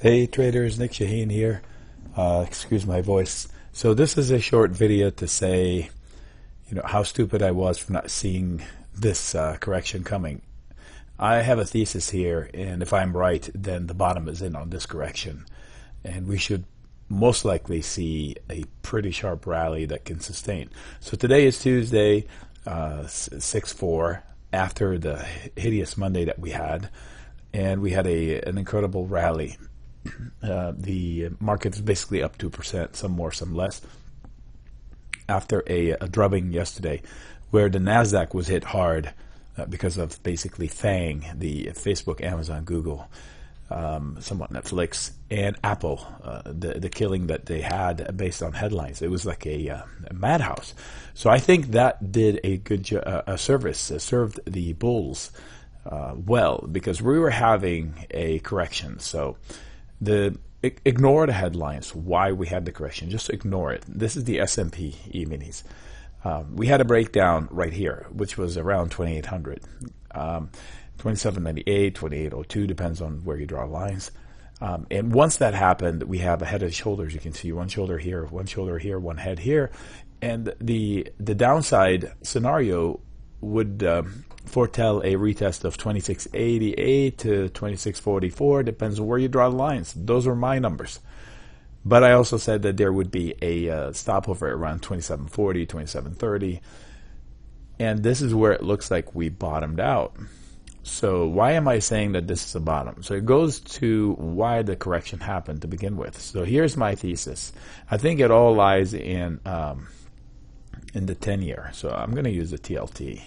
Hey traders, Nick Shaheen here. Excuse my voice. So this is a short video to say, how stupid I was for not seeing this correction coming. I have a thesis here, and if I'm right, then the bottom is in on this correction, and we should most likely see a pretty sharp rally that can sustain. So today is Tuesday, 6/4, after the hideous Monday that we had, and we had an incredible rally. The market is basically up 2%, some more, some less, after a drubbing yesterday, where the Nasdaq was hit hard because of basically FANG, the Facebook, Amazon, Google, somewhat Netflix, and Apple, the killing that they had based on headlines. It was like a madhouse. So I think that did a good service, served the bulls well, because we were having a correction. So ignore the headlines, why we had the correction. Just ignore it. This is the S&P E-minis. We had a breakdown right here, which was around 2,800. 2798, 2802, depends on where you draw lines. And once that happened, we have a head and shoulders. You can see one shoulder here, one head here. And the downside scenario would foretell a retest of 2688 to 2644, depends on where you draw the lines. Those are my numbers. But I also said that there would be a stopover around 2740, 2730. And this is where it looks like we bottomed out. So why am I saying that this is a bottom? So it goes to why the correction happened to begin with. So here's my thesis. I think it all lies in the 10-year. So I'm going to use the TLT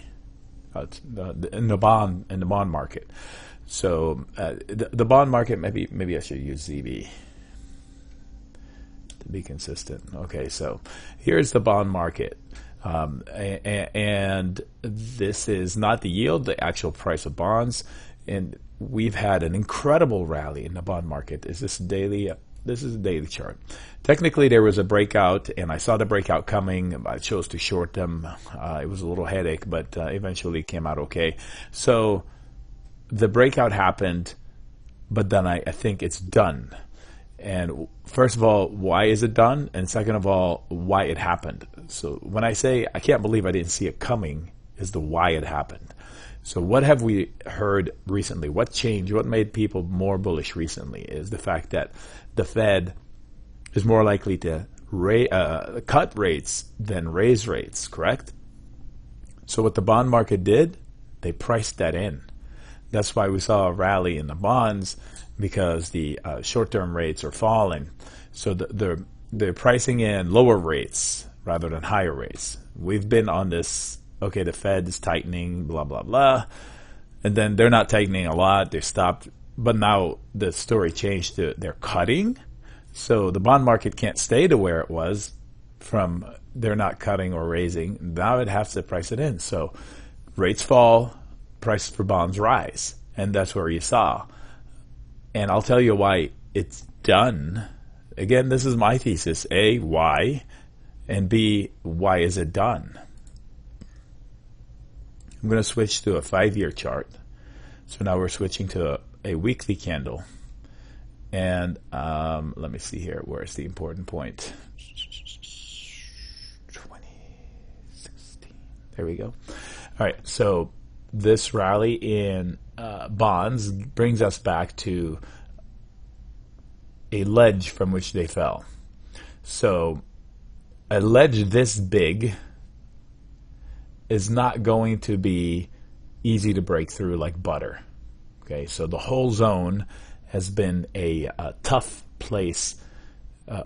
in the bond market. So the bond market, maybe I should use ZB to be consistent. Okay, so here's the bond market. And this is not the yield, the actual price of bonds. And we've had an incredible rally in the bond market. Is this daily? This is a daily chart. Technically, there was a breakout, and I saw the breakout coming. I chose to short them. It was a little headache, but eventually it came out okay. So the breakout happened, but then I think it's done. And first of all, why is it done? And second of all, why it happened. So when I say I can't believe I didn't see it coming, is the why it happened. So what have we heard recently? What changed? What made people more bullish recently is the fact that the Fed is more likely to cut rates than raise rates, correct? So what the bond market did, they priced that in. That's why we saw a rally in the bonds, because the short-term rates are falling. So they're pricing in lower rates rather than higher rates. We've been on this, okay, the Fed is tightening, blah, blah, blah. And then they're not tightening a lot. They stopped. But now the story changed to they're cutting. So the bond market can't stay to where it was from they're not cutting or raising. Now it has to price it in. So rates fall, prices for bonds rise. And that's where you saw. And I'll tell you why it's done. Again, this is my thesis. A, why? And B, why is it done? I'm going to switch to a 5-year chart. So now we're switching to a weekly candle. And let me see here. Where's the important point? 2016. There we go. All right. So this rally in bonds brings us back to a ledge from which they fell. So a ledge this big is not going to be easy to break through like butter. Okay, so the whole zone has been a tough place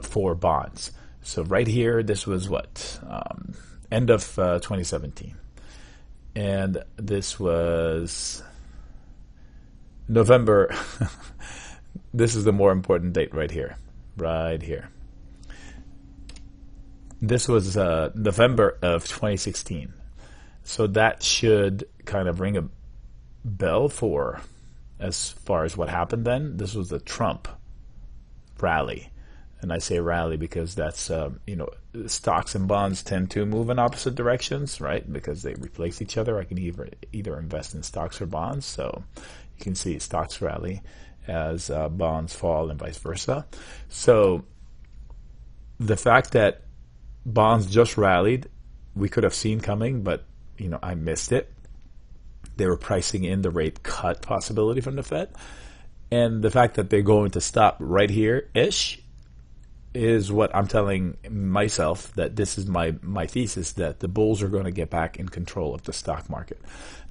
for bonds. So right here, this was what? End of 2017. And this was November. This is the more important date right here. Right here. This was November of 2016. So that should kind of ring a bell for as far as what happened then. This was the Trump rally. And I say rally because that's, stocks and bonds tend to move in opposite directions, right? Because they replace each other. I can either invest in stocks or bonds. So you can see stocks rally. as bonds fall and vice versa. So the fact that bonds just rallied, we could have seen coming, but I missed it. They were pricing in the rate cut possibility from the Fed. And the fact that they're going to stop right here-ish is what I'm telling myself, that this is my thesis, that the bulls are going to get back in control of the stock market.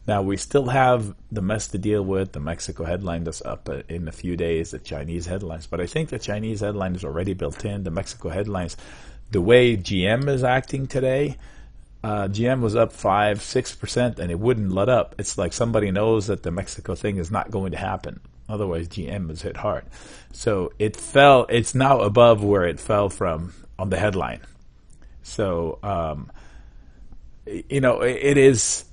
Now, we still have the mess to deal with, the Mexico headline that's up in a few days, the Chinese headlines. But I think the Chinese headline is already built in. The Mexico headlines, the way GM is acting today, GM was up 5-6% and it wouldn't let up. It's like somebody knows that the Mexico thing is not going to happen. Otherwise, GM was hit hard. So it fell. It's now above where it fell from on the headline. So, it is,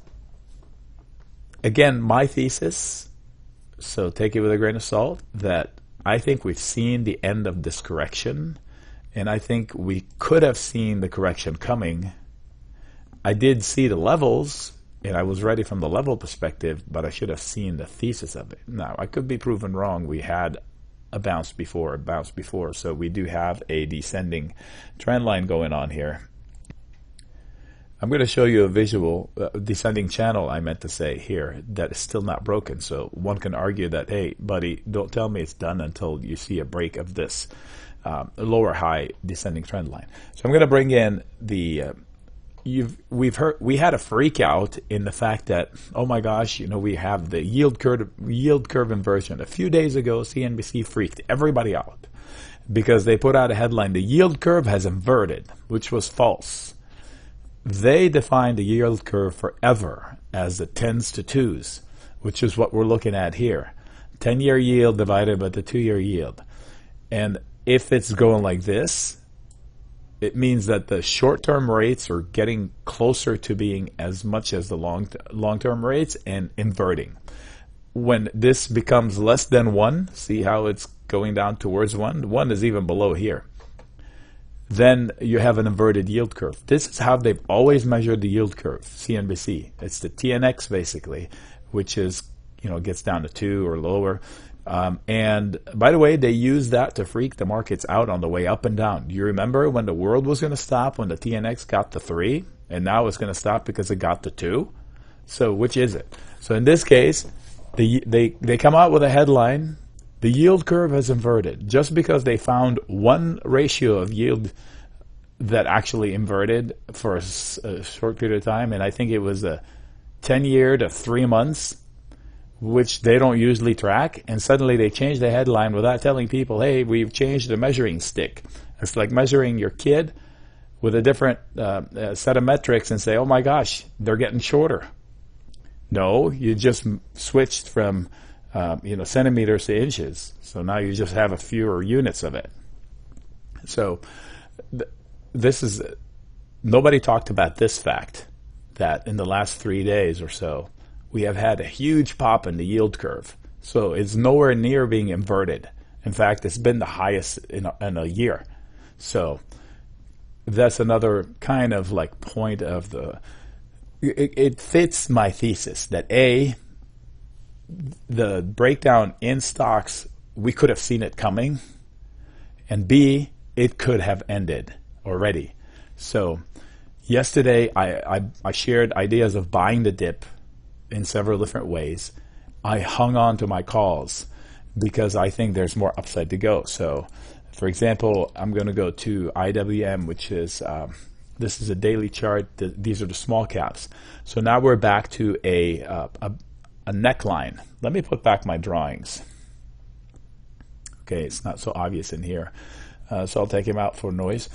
again, my thesis, so take it with a grain of salt, that I think we've seen the end of this correction, and I think we could have seen the correction coming. I did see the levels, and I was ready from the level perspective, but I should have seen the thesis of it. Now, I could be proven wrong. We had a bounce before, so we do have a descending trend line going on here. I'm going to show you a visual descending channel, I meant to say here, that is still not broken. So one can argue that, hey, buddy, don't tell me it's done until you see a break of this lower high descending trend line. So I'm going to bring in the we had a freak out in the fact that, oh my gosh, we have the yield curve inversion. A few days ago, CNBC freaked everybody out because they put out a headline, the yield curve has inverted, which was false. They defined the yield curve forever as the 10s to 2s, which is what we're looking at here. 10-year yield divided by the 2-year yield. And if it's going like this, it means that the short-term rates are getting closer to being as much as the long-term rates and inverting. When this becomes less than 1, see how it's going down towards 1? 1 is even below here. Then you have an inverted yield curve. This is how they've always measured the yield curve, CNBC. It's the TNX basically, which is, gets down to 2 or lower. And by the way, they use that to freak the markets out on the way up and down. Do you remember when the world was going to stop when the TNX got to 3, and now it's going to stop because it got to 2? So which is it? So in this case, they come out with a headline, the yield curve has inverted, just because they found one ratio of yield that actually inverted for a short period of time, and I think it was a 10-year to 3 months, which they don't usually track, and suddenly they change the headline without telling people, hey, we've changed the measuring stick. It's like measuring your kid with a different set of metrics and say, oh my gosh, they're getting shorter. No, you just switched from centimeters to inches. So now you just have a fewer units of it. So this is, nobody talked about this fact, that in the last 3 days or so, we have had a huge pop in the yield curve. So it's nowhere near being inverted. In fact, it's been the highest in a year. So that's another kind of like point of the, it fits my thesis that A, the breakdown in stocks, we could have seen it coming, and B, it could have ended already. So yesterday I shared ideas of buying the dip in several different ways. I hung on to my calls because I think there's more upside to go. So for example, I'm going to go to IWM, which is this is a daily chart. These are the small caps. So now we're back to a neckline. Let me put back my drawings. Okay, it's not so obvious in here, so I'll take him out for noise.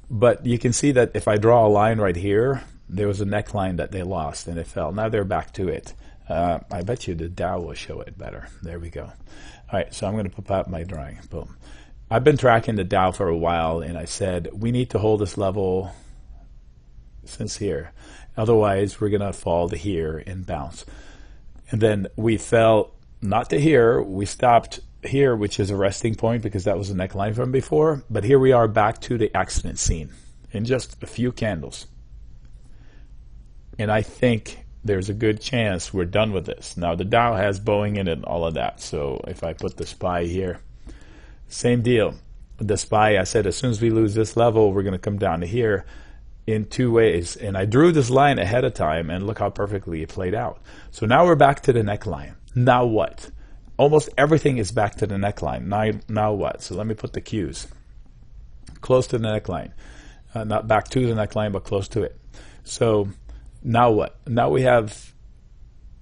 But you can see that if I draw a line right here, there was a neckline that they lost and it fell. Now they're back to it. I bet you the Dow will show it better. There we go. All right, so I'm going to put out my drawing. Boom. I've been tracking the Dow for a while, and I said we need to hold this level since here. Otherwise, we're going to fall to here and bounce. And then we fell not to here. We stopped here, which is a resting point because that was a neckline from before. But here we are back to the accident scene in just a few candles. And I think there's a good chance we're done with this. Now the Dow has Boeing in it and all of that. So if I put the SPY here, same deal. The SPY, I said, as soon as we lose this level, we're going to come down to here in two ways. And I drew this line ahead of time, and look how perfectly it played out. So now we're back to the neckline. Now what? Almost everything is back to the neckline. Now what? So let me put the Qs. Close to the neckline. Not back to the neckline, but close to it. So now what? Now we have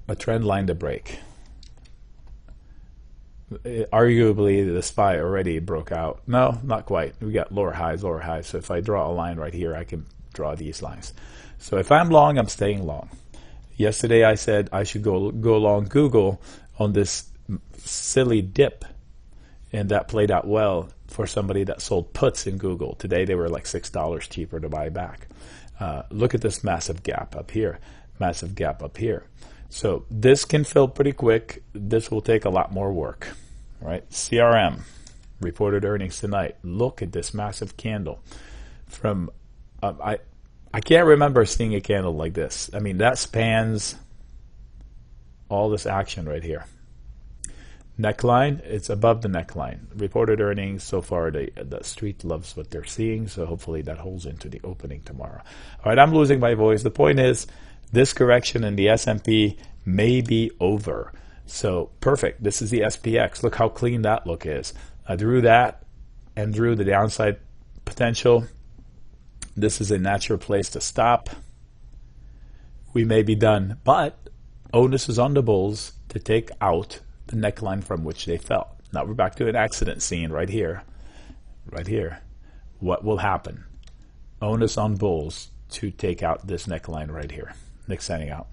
a trend line to break. Arguably, the SPY already broke out. No, not quite. We got lower highs, lower highs. So if I draw a line right here, I can draw these lines. So if I'm long, I'm staying long. Yesterday I said I should go long Google on this silly dip, and that played out well for somebody that sold puts in Google. Today they were like $6 cheaper to buy back. Look at this massive gap up here, massive gap up here. So this can fill pretty quick. This will take a lot more work, right? CRM reported earnings tonight. Look at this massive candle. From I can't remember seeing a candle like this. I mean, that spans all this action right here. Neckline, it's above the neckline. Reported earnings so far, the street loves what they're seeing, so hopefully that holds into the opening tomorrow. All right, I'm losing my voice. The point is, this correction in the S&P may be over. So perfect. This is the SPX. Look how clean that look is. I drew that and drew the downside potential. This is a natural place to stop. We may be done, but onus is on the bulls to take out the neckline from which they fell. Now we're back to an accident scene right here. Right here. What will happen? Onus on bulls to take out this neckline right here. Nick signing out.